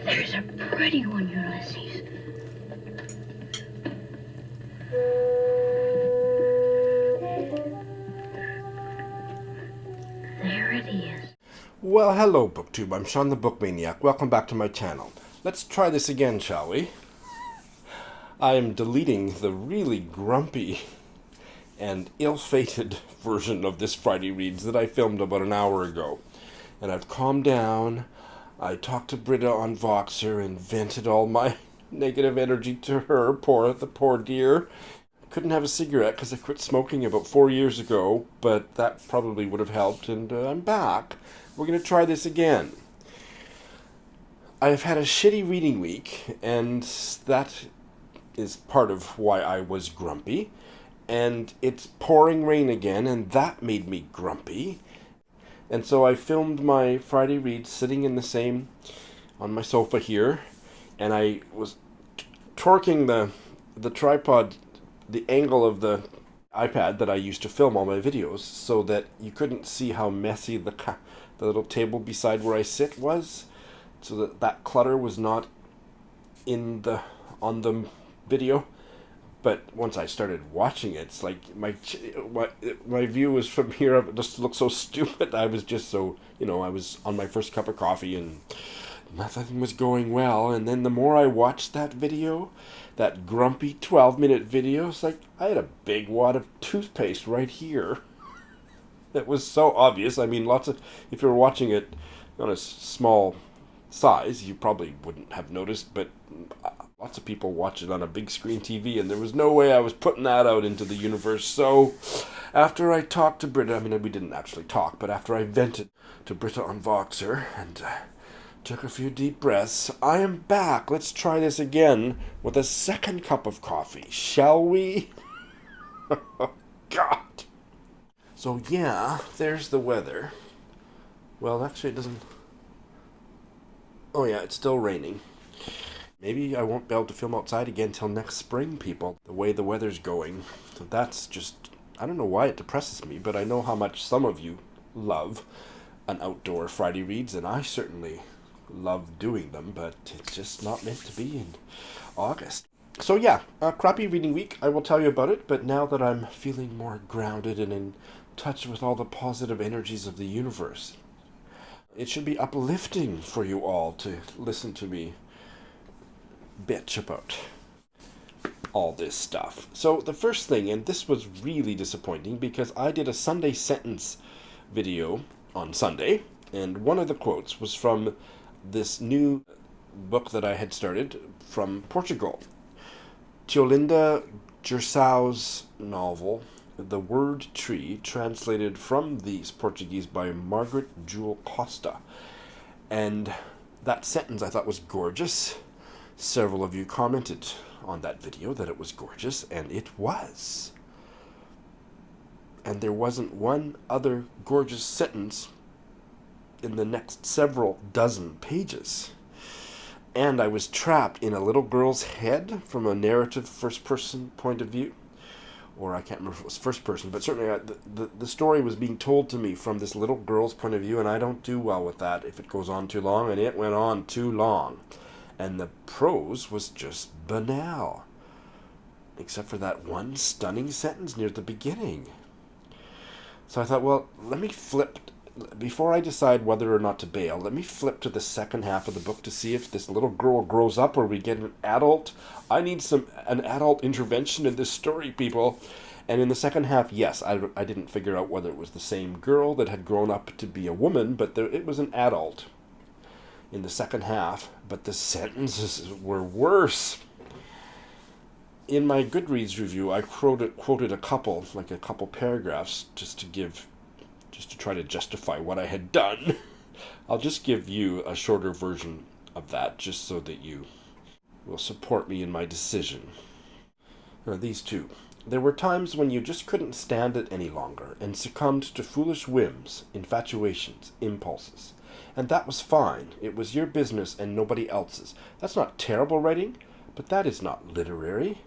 There's a pretty one, Ulysses. There it is. Well, hello, BookTube. I'm Sean the Book Maniac. Welcome back to my channel. Let's try this again, shall we? I am deleting the really grumpy and ill-fated version of this Friday Reads that I filmed about an hour ago. And I've calmed down. I talked to Britta on Voxer and vented all my negative energy to her, the poor dear. Couldn't have a cigarette because I quit smoking about 4 years ago, but that probably would have helped, and I'm back. We're going to try this again. I've had a shitty reading week, and that is part of why I was grumpy. And it's pouring rain again, and that made me grumpy. And so I filmed my Friday Reads sitting in on my sofa here, and I was torquing the tripod, the angle of the iPad that I used to film all my videos, so that you couldn't see how messy the little table beside where I sit was, so that clutter was not on the video. But once I started watching it, it's like my view was from here. It just looked so stupid. I was just so, I was on my first cup of coffee and nothing was going well. And then the more I watched that video, that grumpy 12-minute video, it's like I had a big wad of toothpaste right here. It was so obvious. I mean, if you were watching it on a small size, you probably wouldn't have noticed, but lots of people watch it on a big screen TV, and there was no way I was putting that out into the universe. So after I talked to Britta, we didn't actually talk, but after I vented to Britta on Voxer and took a few deep breaths, I am back. Let's try this again with a second cup of coffee, shall we? Oh, God. So yeah, there's the weather. Well, actually it doesn't... Oh yeah, it's still raining. Maybe I won't be able to film outside again till next spring, people, the way the weather's going. So that's just... I don't know why it depresses me, but I know how much some of you love an outdoor Friday Reads, and I certainly love doing them, but it's just not meant to be in August. So yeah, a crappy reading week, I will tell you about it, but now that I'm feeling more grounded and in touch with all the positive energies of the universe, it should be uplifting for you all to listen to me bitch about all this stuff. So the first thing, and this was really disappointing because I did a Sunday sentence video on Sunday, and one of the quotes was from this new book that I had started from Portugal. Teolinda Gersau's novel, The Word Tree, translated from the Portuguese by Margaret Jewel Costa. And that sentence I thought was gorgeous. Several of you commented on that video that it was gorgeous, and it was. And there wasn't one other gorgeous sentence in the next several dozen pages. And I was trapped in a little girl's head from a narrative first-person point of view. Or I can't remember if it was first person, but certainly the story was being told to me from this little girl's point of view, and I don't do well with that if it goes on too long, and it went on too long. And the prose was just banal, except for that one stunning sentence near the beginning. So I thought, well, let me flip, before I decide whether or not to bail, let me flip to the second half of the book to see if this little girl grows up or we get an adult. I need an adult intervention in this story, people. And in the second half, yes, I didn't figure out whether it was the same girl that had grown up to be a woman, but it was an adult in the second half, but the sentences were worse. In my Goodreads review, I quoted a couple paragraphs just to try to justify what I had done. I'll just give you a shorter version of that, just so that you will support me in my decision. Now, these two. There were times when you just couldn't stand it any longer and succumbed to foolish whims, infatuations, impulses. And that was fine. It was your business and nobody else's. That's not terrible writing, but that is not literary.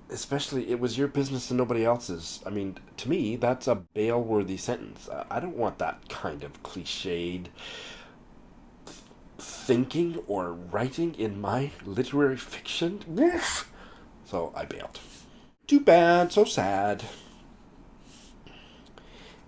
Especially, it was your business and nobody else's. To me, that's a bail-worthy sentence. I don't want that kind of cliched thinking or writing in my literary fiction. Woof. So I bailed. Too bad, so sad.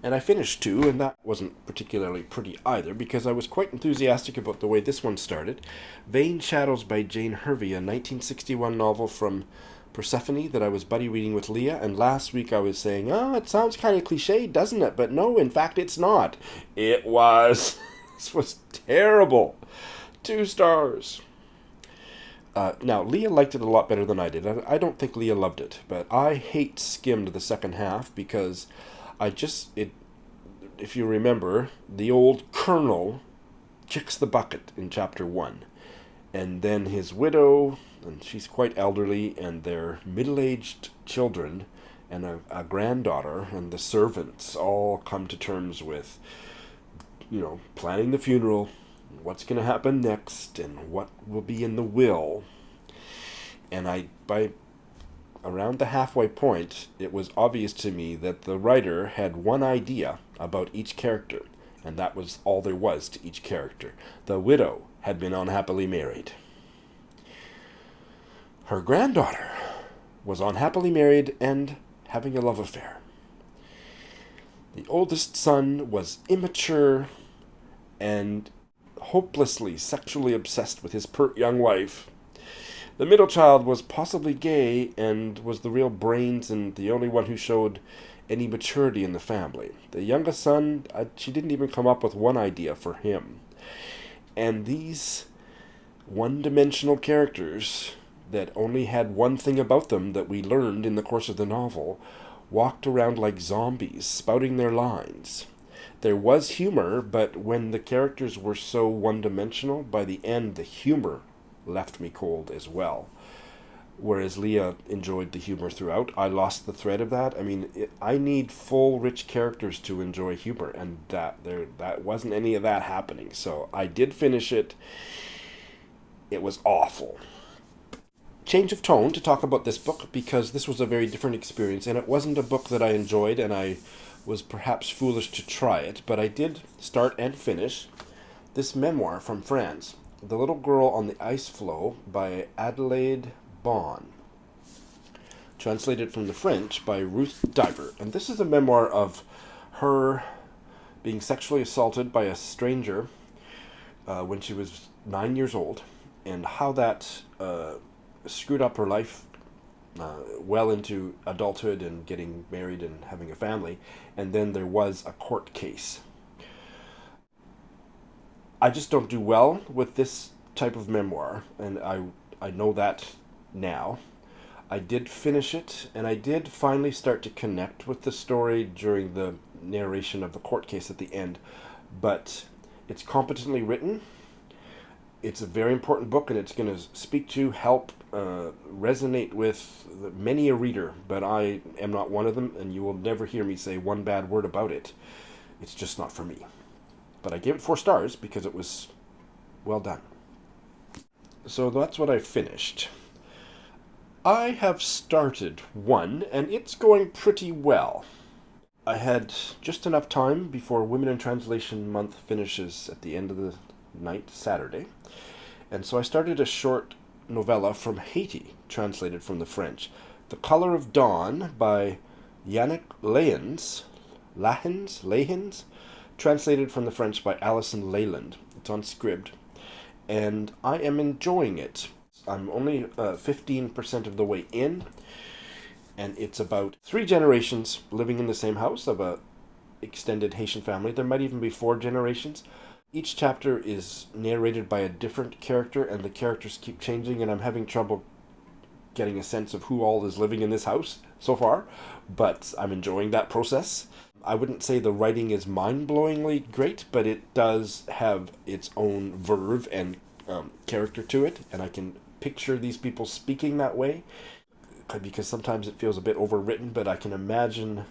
And I finished two, and that wasn't particularly pretty either, because I was quite enthusiastic about the way this one started. Vain Shadows by Jane Hervey, a 1961 novel from Persephone that I was buddy reading with Leah, and last week I was saying, it sounds kind of cliche, doesn't it? But no, in fact, it's not. It was. This was terrible. 2 stars. Now, Leah liked it a lot better than I did. I don't think Leah loved it, but I skimmed the second half because if you remember, the old colonel kicks the bucket in chapter 1. And then his widow, and she's quite elderly, and their middle-aged children, and a granddaughter, and the servants all come to terms with, planning the funeral, what's going to happen next, and what will be in the will. And by around the halfway point, it was obvious to me that the writer had one idea about each character, and that was all there was to each character. The widow had been unhappily married. Her granddaughter was unhappily married and having a love affair. The oldest son was immature and hopelessly sexually obsessed with his pert young wife. The middle child was possibly gay and was the real brains and the only one who showed any maturity in the family. The youngest son, she didn't even come up with one idea for him. And these one-dimensional characters that only had one thing about them that we learned in the course of the novel walked around like zombies, spouting their lines. There was humor, but when the characters were so one-dimensional, by the end the humor left me cold as well. Whereas Leah enjoyed the humor throughout, I lost the thread of that. I need full, rich characters to enjoy humor, and that wasn't any of that happening. So I did finish it. It was awful. Change of tone to talk about this book, because this was a very different experience, and it wasn't a book that I enjoyed, and I was perhaps foolish to try it, but I did start and finish this memoir from France, The Little Girl on the Ice Floe by Adelaide Bon, translated from the French by Ruth Diver. And this is a memoir of her being sexually assaulted by a stranger when she was 9 years old, and how that screwed up her life well into adulthood and getting married and having a family. And then there was a court case. I just don't do well with this type of memoir, and I know that now. I did finish it, and I did finally start to connect with the story during the narration of the court case at the end, but it's competently written. It's a very important book, and it's going to speak to, help, resonate with many a reader, but I am not one of them, and you will never hear me say one bad word about it. It's just not for me. But I gave it 4 stars because it was well done. So that's what I finished. I have started one, and it's going pretty well. I had just enough time before Women in Translation Month finishes at the end of the night, Saturday. And so I started a short novella from Haiti, translated from the French. The Color of Dawn by Yannick Lahens, translated from the French by Alison Leyland. It's on Scribd, and I am enjoying it. I'm only 15% of the way in, and it's about 3 generations living in the same house of a extended Haitian family. There might even be 4 generations. Each chapter is narrated by a different character, and the characters keep changing, and I'm having trouble getting a sense of who all is living in this house so far, but I'm enjoying that process. I wouldn't say the writing is mind-blowingly great, but it does have its own verve and character to it, and I can picture these people speaking that way, because sometimes it feels a bit overwritten, but I can imagine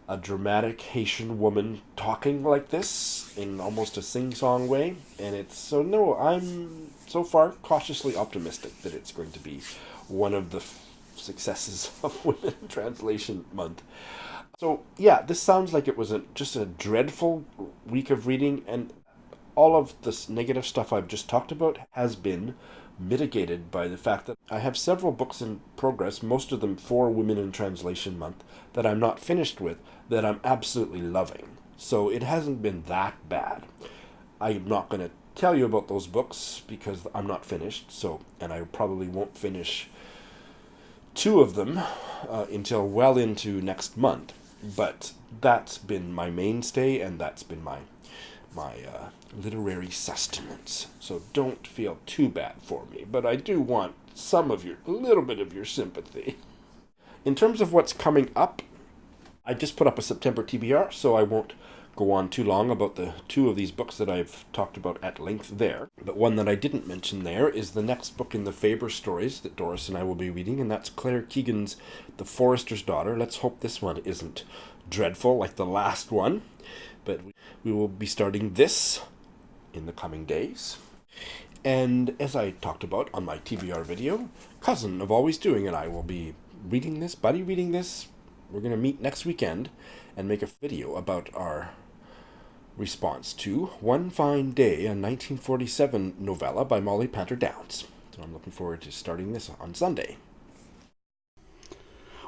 a dramatic Haitian woman talking like this in almost a sing-song way, and I'm so far cautiously optimistic that it's going to be one of the successes of Women in Translation Month. So yeah, this sounds like it was just a dreadful week of reading, and all of this negative stuff I've just talked about has been mitigated by the fact that I have several books in progress, most of them for Women in Translation Month, that I'm not finished with, that I'm absolutely loving. So it hasn't been that bad. I'm not going to tell you about those books because I'm not finished, and I probably won't finish two of them until well into next month. But that's been my mainstay, and that's been my literary sustenance. So don't feel too bad for me, but I do want a little bit of your sympathy. In terms of what's coming up, I just put up a September TBR, so I won't go on too long about the two of these books that I've talked about at length there. But one that I didn't mention there is the next book in the Faber stories that Doris and I will be reading, and that's Claire Keegan's The Forester's Daughter. Let's hope this one isn't dreadful like the last one, but we will be starting this in the coming days. And as I talked about on my TBR video, Cousin of Always Doing and I will be reading this, buddy reading this. We're going to meet next weekend and make a video about our response to One Fine Day, a 1947 novella by Molly Painter Downs. So I'm looking forward to starting this on Sunday.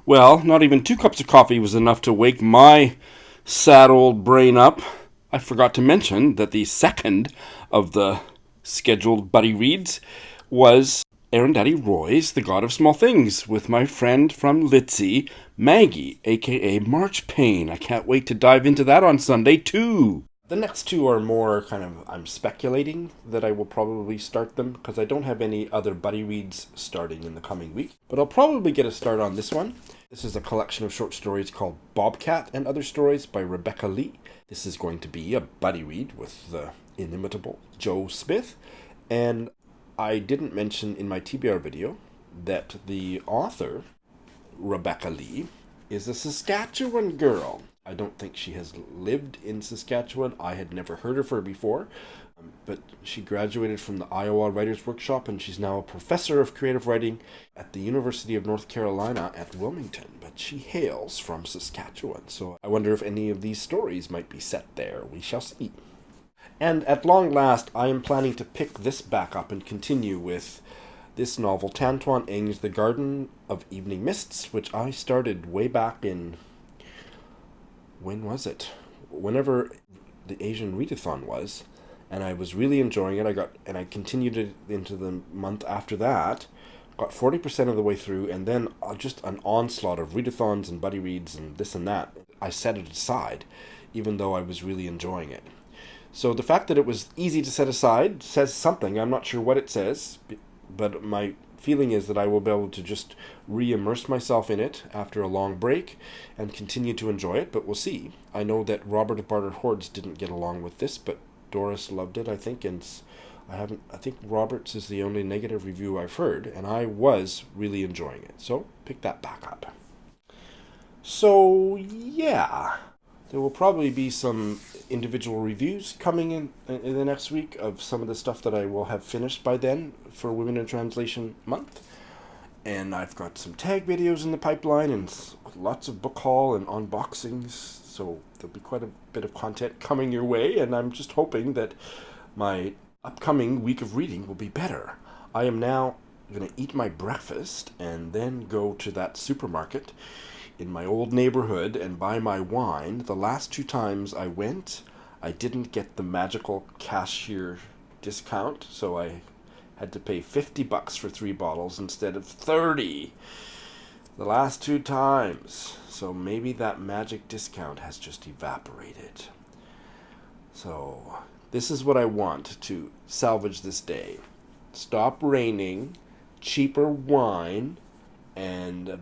Well, not even 2 cups of coffee was enough to wake my sad old brain up. I forgot to mention that the second of the scheduled buddy reads was Aaron Daddy Roy's The God of Small Things with my friend from Litzy, Maggie, aka March Payne. I can't wait to dive into that on Sunday too. The next two are more I'm speculating that I will probably start them because I don't have any other buddy reads starting in the coming week. But I'll probably get a start on this one. This is a collection of short stories called Bobcat and Other Stories by Rebecca Lee. This is going to be a buddy read with the inimitable Joe Smith. And I didn't mention in my TBR video that the author, Rebecca Lee, is a Saskatchewan girl. I don't think she has lived in Saskatchewan. I had never heard of her before, but she graduated from the Iowa Writers Workshop, and she's now a professor of creative writing at the University of North Carolina at Wilmington, but she hails from Saskatchewan, so I wonder if any of these stories might be set there. We shall see. And at long last, I am planning to pick this back up and continue with this novel, Tantuan Eng's The Garden of Evening Mists, which I started way back in... when was it? Whenever the Asian Readathon was, and I was really enjoying it. I continued it into the month after that, got 40% of the way through, and then just an onslaught of readathons and buddy reads and this and that. I set it aside, even though I was really enjoying it. So the fact that it was easy to set aside says something. I'm not sure what it says, but my feeling is that I will be able to just re-immerse myself in it after a long break and continue to enjoy it, but we'll see. I know that Robert of Bartered Hordes didn't get along with this, but Doris loved it, I think, and I think Robert's is the only negative review I've heard, and I was really enjoying it. So pick that back up. So yeah, there will probably be some individual reviews coming in the next week of some of the stuff that I will have finished by then for Women in Translation Month. And I've got some tag videos in the pipeline and lots of book haul and unboxings. So there'll be quite a bit of content coming your way. And I'm just hoping that my upcoming week of reading will be better. I am now going to eat my breakfast and then go to that supermarket in my old neighborhood and buy my wine. The last 2 times I went, I didn't get the magical cashier discount, so I had to pay $50 for 3 bottles instead of 30 the last 2 times. So maybe that magic discount has just evaporated. So this is what I want to salvage this day. Stop raining, cheaper wine, and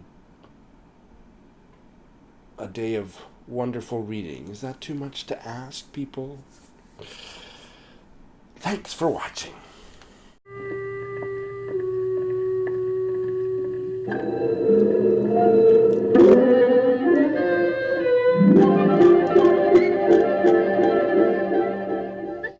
a day of wonderful reading. Is that too much to ask, people? Thanks for watching.